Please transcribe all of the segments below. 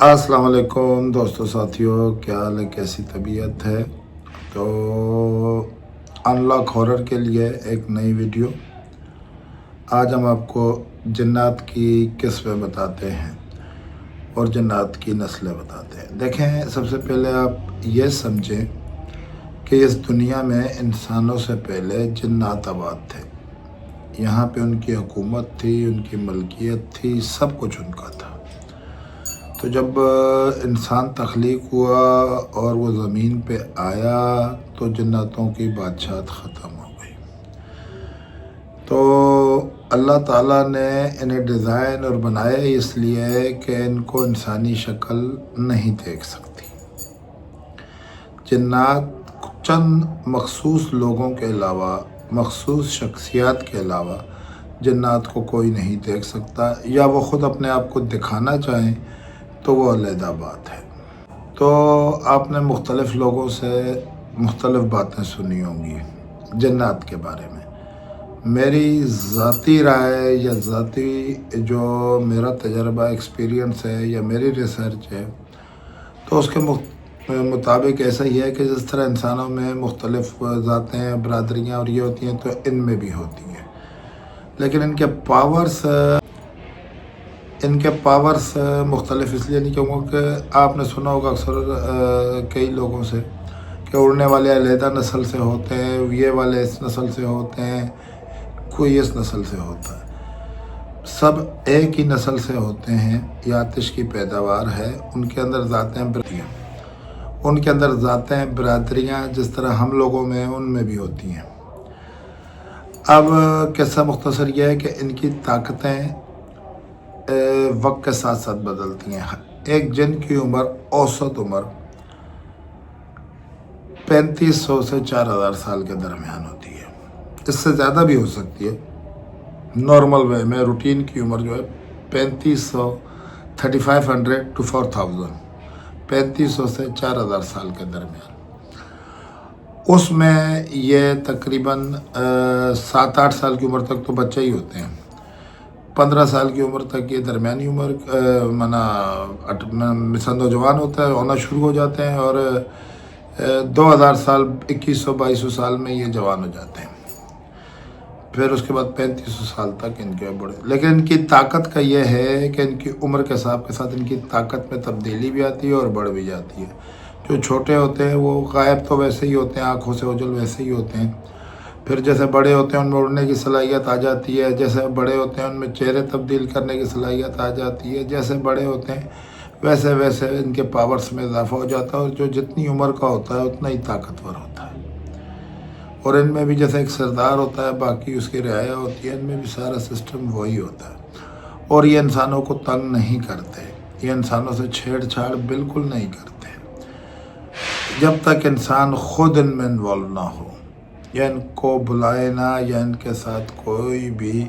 السلام علیکم دوستوں ساتھیوں، کیا حال ہے؟ کیسی طبیعت ہے؟ تو انلاک ہارر کے لیے ایک نئی ویڈیو۔ آج ہم آپ کو جنات کی قسمیں بتاتے ہیں اور جنات کی نسلیں بتاتے ہیں۔ دیکھیں، سب سے پہلے آپ یہ سمجھیں کہ اس دنیا میں انسانوں سے پہلے جنات آباد تھے۔ یہاں پہ ان کی حکومت تھی، ان کی ملکیت تھی، سب کچھ ان کا تھا۔ تو جب انسان تخلیق ہوا اور وہ زمین پہ آیا تو جناتوں کی بادشاہت ختم ہو گئی۔ تو اللہ تعالیٰ نے انہیں ڈیزائن اور بنایا اس لیے کہ ان کو انسانی شکل نہیں دیکھ سکتی۔ جنات چند مخصوص لوگوں کے علاوہ، مخصوص شخصیات کے علاوہ جنات کو کوئی نہیں دیکھ سکتا، یا وہ خود اپنے آپ کو دکھانا چاہیں تو وہ علیحدہ بات ہے۔ تو آپ نے مختلف لوگوں سے مختلف باتیں سنی ہوں گی جنات کے بارے میں۔ میری ذاتی رائے یا ذاتی جو میرا تجربہ ایکسپیرینس ہے یا میری ریسرچ ہے، تو اس کے مطابق ایسا ہی ہے کہ جس طرح انسانوں میں مختلف ذاتیں، برادریاں اور یہ ہوتی ہیں تو ان میں بھی ہوتی ہیں، لیکن ان کے پاورز مختلف اس لیے نہیں کہوں گا کہ آپ نے سنا ہوگا اکثر کئی لوگوں سے کہ اڑنے والے علیحدہ نسل سے ہوتے ہیں، یہ والے اس نسل سے ہوتے ہیں، کوئی اس نسل سے ہوتا ہے۔ سب ایک ہی نسل سے ہوتے ہیں، یہ آتش کی پیداوار ہے۔ ان کے اندر ذاتیں برادریاں جس طرح ہم لوگوں میں ان میں بھی ہوتی ہیں۔ اب قصہ مختصر یہ ہے کہ ان کی طاقتیں وقت کے ساتھ ساتھ بدلتی ہیں۔ ایک جن کی اوسط عمر 3500 سے 4000 سال کے درمیان ہوتی ہے۔ اس سے زیادہ بھی ہو سکتی ہے۔ نارمل وے میں روٹین کی عمر جو ہے 3500 to 4000 3500 سے 4000 سال کے درمیان۔ اس میں یہ تقریباً 7-8 سال کی عمر تک تو بچے ہی ہوتے ہیں۔ 15 سال کی عمر تک یہ درمیانی عمر نوجوان ہوتا ہے، ہونا شروع ہو جاتے ہیں، اور 2000 سال 2100-2200 سال میں یہ جوان ہو جاتے ہیں۔ پھر اس کے بعد 3500 سال تک ان کے بڑے، لیکن ان کی طاقت کا یہ ہے کہ ان کی عمر کے حساب کے ساتھ ان کی طاقت میں تبدیلی بھی آتی ہے اور بڑھ بھی جاتی ہے۔ جو چھوٹے ہوتے ہیں وہ غائب تو ویسے ہی ہوتے ہیں، آنکھوں سے اوجھل ویسے ہی ہوتے ہیں۔ پھر جیسے بڑے ہوتے ہیں ان میں اڑنے کی صلاحیت آ جاتی ہے، جیسے بڑے ہوتے ہیں ان میں چہرے تبدیل کرنے کی صلاحیت آ جاتی ہے، جیسے بڑے ہوتے ہیں ویسے ویسے ان کے پاورز میں اضافہ ہو جاتا ہے، اور جو جتنی عمر کا ہوتا ہے اتنا ہی طاقتور ہوتا ہے۔ اور ان میں بھی جیسے ایک سردار ہوتا ہے، باقی اس کی رعایا ہوتی ہے، ان میں بھی سارا سسٹم وہی ہوتا ہے۔ اور یہ انسانوں کو تنگ نہیں کرتے، یہ انسانوں سے چھیڑ چھاڑ بالکل نہیں کرتے جب تک انسان خود ان میں انوالو نہ ہو، یا ان کو بلائے نہ، یا ان کے ساتھ کوئی بھی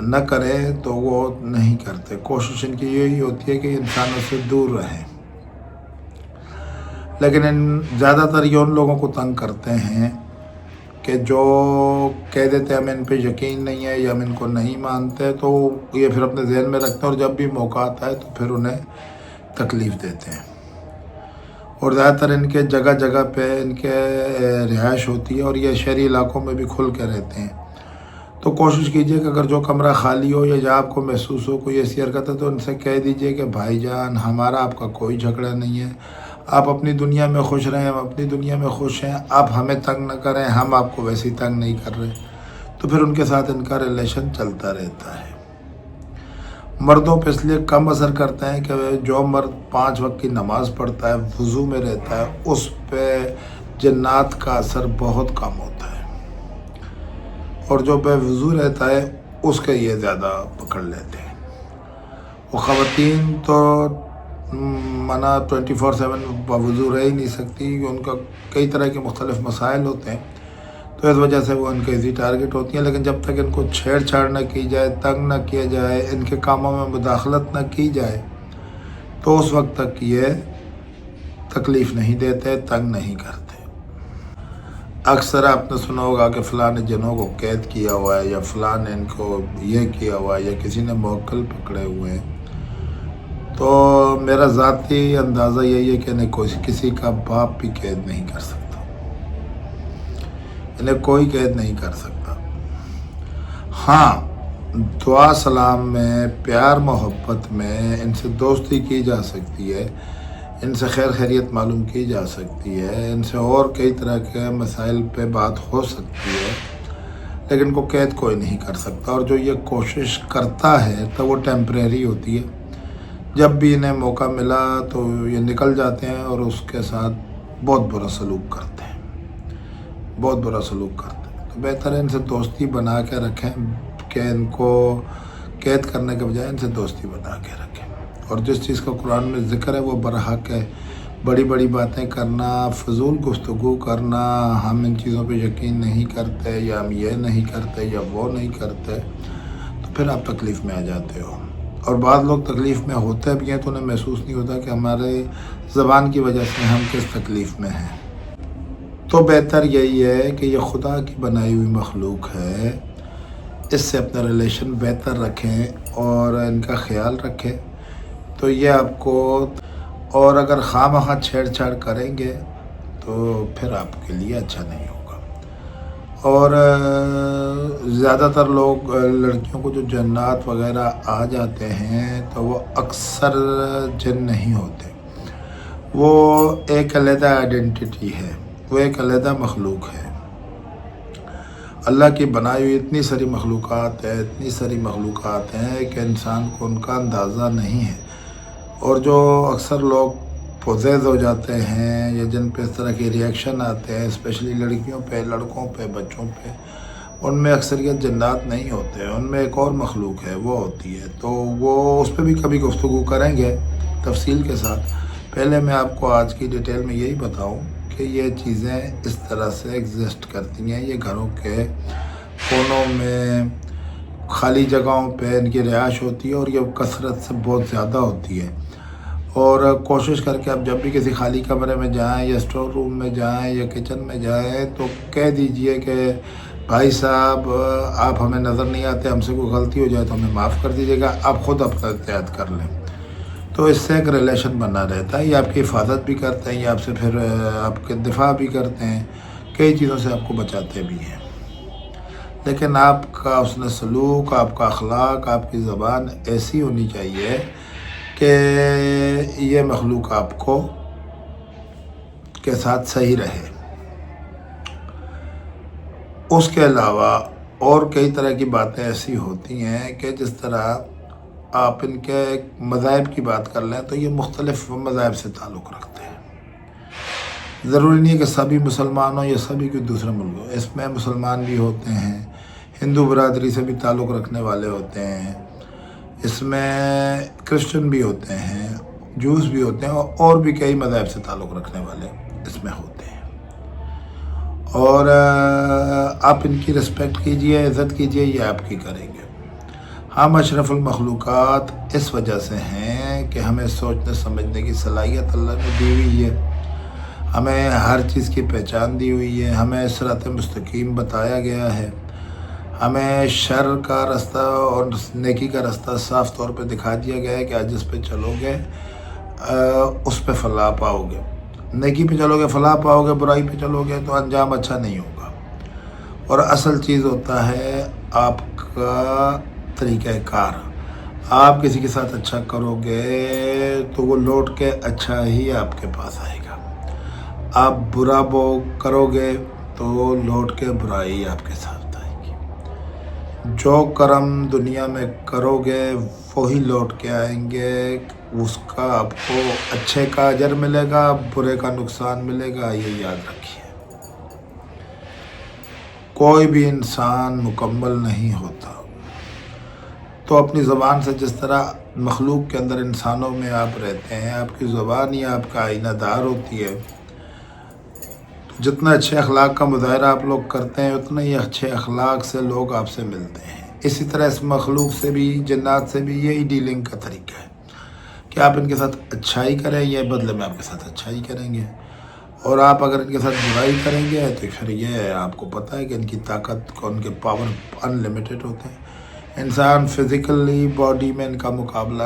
نہ کرے تو وہ نہیں کرتے۔ کوشش ان کی یہی ہوتی ہے کہ انسانوں سے دور رہیں، لیکن زیادہ تر یہ ان لوگوں کو تنگ کرتے ہیں کہ جو کہہ دیتے ہیں ہمیں ان پہ یقین نہیں ہے یا ہم ان کو نہیں مانتے، تو یہ پھر اپنے ذہن میں رکھتے ہیں، اور جب بھی موقع آتا ہے تو پھر انہیں تکلیف دیتے ہیں۔ اور زیادہ تر ان کے جگہ جگہ پہ ان کے رہائش ہوتی ہے، اور یہ شہری علاقوں میں بھی کھل کے رہتے ہیں۔ تو کوشش کیجئے کہ اگر جو کمرہ خالی ہو یا جہاں آپ کو محسوس ہو کوئی ایسی حرکت ہے تو ان سے کہہ دیجئے کہ بھائی جان، ہمارا آپ کا کوئی جھگڑا نہیں ہے، آپ اپنی دنیا میں خوش رہیں، ہم اپنی دنیا میں خوش ہیں، آپ ہمیں تنگ نہ کریں، ہم آپ کو ویسے ہی تنگ نہیں کر رہے۔ تو پھر ان کے ساتھ ان کا ریلیشن چلتا رہتا ہے۔ مردوں پہ اس لیے کم اثر کرتے ہیں کہ جو مرد 5 وقت کی نماز پڑھتا ہے، وضو میں رہتا ہے، اس پہ جنات کا اثر بہت کم ہوتا ہے، اور جو بے وضو رہتا ہے اس کے یہ زیادہ پکڑ لیتے ہیں۔ وہ خواتین تو 24/7 باوضو رہ ہی نہیں سکتی، ان کا کئی طرح کے مختلف مسائل ہوتے ہیں، تو اس وجہ سے وہ ان کے ایزی ٹارگٹ ہوتی ہیں۔ لیکن جب تک ان کو چھیڑ چھاڑ نہ کی جائے، تنگ نہ کیا جائے، ان کے کاموں میں مداخلت نہ کی جائے، تو اس وقت تک یہ تکلیف نہیں دیتے، تنگ نہیں کرتے۔ اکثر آپ نے سنا ہوگا کہ فلاں نے جنوں کو قید کیا ہوا ہے، یا فلاں نے ان کو یہ کیا ہوا ہے، یا کسی نے موکل پکڑے ہوئے ہیں۔ تو میرا ذاتی اندازہ یہی ہے کہ انہیں کسی کا باپ بھی قید نہیں کر سکتا، انہیں کوئی قید نہیں کر سکتا۔ ہاں، دعا سلام میں، پیار محبت میں ان سے دوستی کی جا سکتی ہے، ان سے خیر خیریت معلوم کی جا سکتی ہے، ان سے اور کئی طرح کے مسائل پہ بات ہو سکتی ہے، لیکن کو قید کوئی نہیں کر سکتا۔ اور جو یہ کوشش کرتا ہے تو وہ ٹیمپریری ہوتی ہے، جب بھی انہیں موقع ملا تو یہ نکل جاتے ہیں اور اس کے ساتھ بہت برا سلوک کرتے ہیں، بہت برا سلوک کرتے ہیں۔ تو بہتر ہے ان سے دوستی بنا کے رکھیں کہ ان کو قید کرنے کے بجائے ان سے دوستی بنا کے رکھیں۔ اور جس چیز کا قرآن میں ذکر ہے وہ برحق ہے، بڑی بڑی باتیں کرنا، فضول گفتگو کرنا، ہم ان چیزوں پہ یقین نہیں کرتے یا ہم یہ نہیں کرتے یا وہ نہیں کرتے، تو پھر آپ تکلیف میں آ جاتے ہو۔ اور بعض لوگ تکلیف میں ہوتے بھی ہیں تو انہیں محسوس نہیں ہوتا کہ ہمارے زبان کی وجہ سے ہم کس تکلیف میں ہیں۔ تو بہتر یہی ہے کہ یہ خدا کی بنائی ہوئی مخلوق ہے، اس سے اپنا ریلیشن بہتر رکھیں اور ان کا خیال رکھیں، تو یہ آپ کو، اور اگر خواہ مخواہ چھیڑ چھاڑ کریں گے تو پھر آپ کے لیے اچھا نہیں ہوگا۔ اور زیادہ تر لوگ، لڑکیوں کو جو جنات وغیرہ آ جاتے ہیں تو وہ اکثر جن نہیں ہوتے، وہ ایک علیحدہ آئیڈینٹی ہے، وہ ایک علیحدہ مخلوق ہے۔ اللہ کی بنائی ہوئی اتنی ساری مخلوقات ہے، اتنی ساری مخلوقات ہیں کہ انسان کو ان کا اندازہ نہیں ہے۔ اور جو اکثر لوگ پوزیز ہو جاتے ہیں یا جن پہ اس طرح کے ریئیکشن آتے ہیں، اسپیشلی لڑکیوں پہ، لڑکوں پہ، بچوں پہ، ان میں اکثریت جنات نہیں ہوتے ہیں، ان میں ایک اور مخلوق ہے، وہ ہوتی ہے۔ تو وہ اس پہ بھی کبھی گفتگو کریں گے تفصیل کے ساتھ۔ پہلے میں آپ کو آج کی ڈیٹیل میں یہی بتاؤں کہ یہ چیزیں اس طرح سے ایگزسٹ کرتی ہیں، یہ گھروں کے کونوں میں، خالی جگہوں پہ ان کی رہائش ہوتی ہے، اور یہ کثرت سے بہت زیادہ ہوتی ہے۔ اور کوشش کر کے آپ جب بھی کسی خالی کمرے میں جائیں یا اسٹور روم میں جائیں یا کچن میں جائیں تو کہہ دیجئے کہ بھائی صاحب آپ ہمیں نظر نہیں آتے، ہم سے کوئی غلطی ہو جائے تو ہمیں معاف کر دیجیے گا، آپ خود اپنا احتیاط کر لیں۔ تو اس سے ایک ریلیشن بنا رہتا ہے، یہ آپ کی حفاظت بھی کرتے ہیں، یہ آپ سے پھر آپ کے دفاع بھی کرتے ہیں، کئی چیزوں سے آپ کو بچاتے بھی ہیں۔ لیکن آپ کا حسن سلوک، آپ کا اخلاق، آپ کی زبان ایسی ہونی چاہیے کہ یہ مخلوق آپ کو کے ساتھ صحیح رہے۔ اس کے علاوہ اور کئی طرح کی باتیں ایسی ہوتی ہیں کہ جس طرح آپ ان کے مذاہب کی بات کر لیں تو یہ مختلف مذاہب سے تعلق رکھتے ہیں۔ ضروری نہیں ہے کہ سبھی مسلمان ہوں یا سبھی کوئی دوسرے ملک ہو، اس میں مسلمان بھی ہوتے ہیں، ہندو برادری سے بھی تعلق رکھنے والے ہوتے ہیں، اس میں کرسچن بھی ہوتے ہیں، جوز بھی ہوتے ہیں، اور بھی کئی مذاہب سے تعلق رکھنے والے اس میں ہوتے ہیں۔ اور آپ ان کی رسپیکٹ کیجئے، عزت کیجئے، یہ آپ کی کریں گے۔ ہم اشرف المخلوقات اس وجہ سے ہیں کہ ہمیں سوچنے سمجھنے کی صلاحیت اللہ نے دی ہوئی ہے، ہمیں ہر چیز کی پہچان دی ہوئی ہے، ہمیں صراط مستقیم بتایا گیا ہے، ہمیں شر کا راستہ اور نیکی کا راستہ صاف طور پہ دکھا دیا گیا ہے کہ آج جس پہ چلو گے اس پہ فلاح پاؤ گے، نیکی پہ چلو گے فلاح پاؤ گے، برائی پہ چلو گے تو انجام اچھا نہیں ہوگا۔ اور اصل چیز ہوتا ہے آپ کا طریقہ کار، آپ کسی کے ساتھ اچھا کرو گے تو وہ لوٹ کے اچھا ہی آپ کے پاس آئے گا، آپ برا کرو گے تو لوٹ کے برائی آپ کے ساتھ آئے گی۔ جو کرم دنیا میں کرو گے وہی لوٹ کے آئیں گے، اس کا آپ کو اچھے کا اجر ملے گا، برے کا نقصان ملے گا، یہ یاد رکھیے۔ کوئی بھی انسان مکمل نہیں ہوتا، تو اپنی زبان سے جس طرح مخلوق کے اندر انسانوں میں آپ رہتے ہیں، آپ کی زبان ہی آپ کا آئینہ دار ہوتی ہے، جتنا اچھے اخلاق کا مظاہرہ آپ لوگ کرتے ہیں اتنا ہی اچھے اخلاق سے لوگ آپ سے ملتے ہیں۔ اسی طرح اس مخلوق سے بھی، جنات سے بھی یہی ڈیلنگ کا طریقہ ہے کہ آپ ان کے ساتھ اچھائی کریں، یہ بدلے میں آپ کے ساتھ اچھائی کریں گے، اور آپ اگر ان کے ساتھ برائی کریں گے تو پھر یہ آپ کو پتہ ہے کہ ان کی طاقت کو، ان کے پاور ان لمیٹڈ ہوتے ہیں، انسان فزیکلی باڈی میں ان کا مقابلہ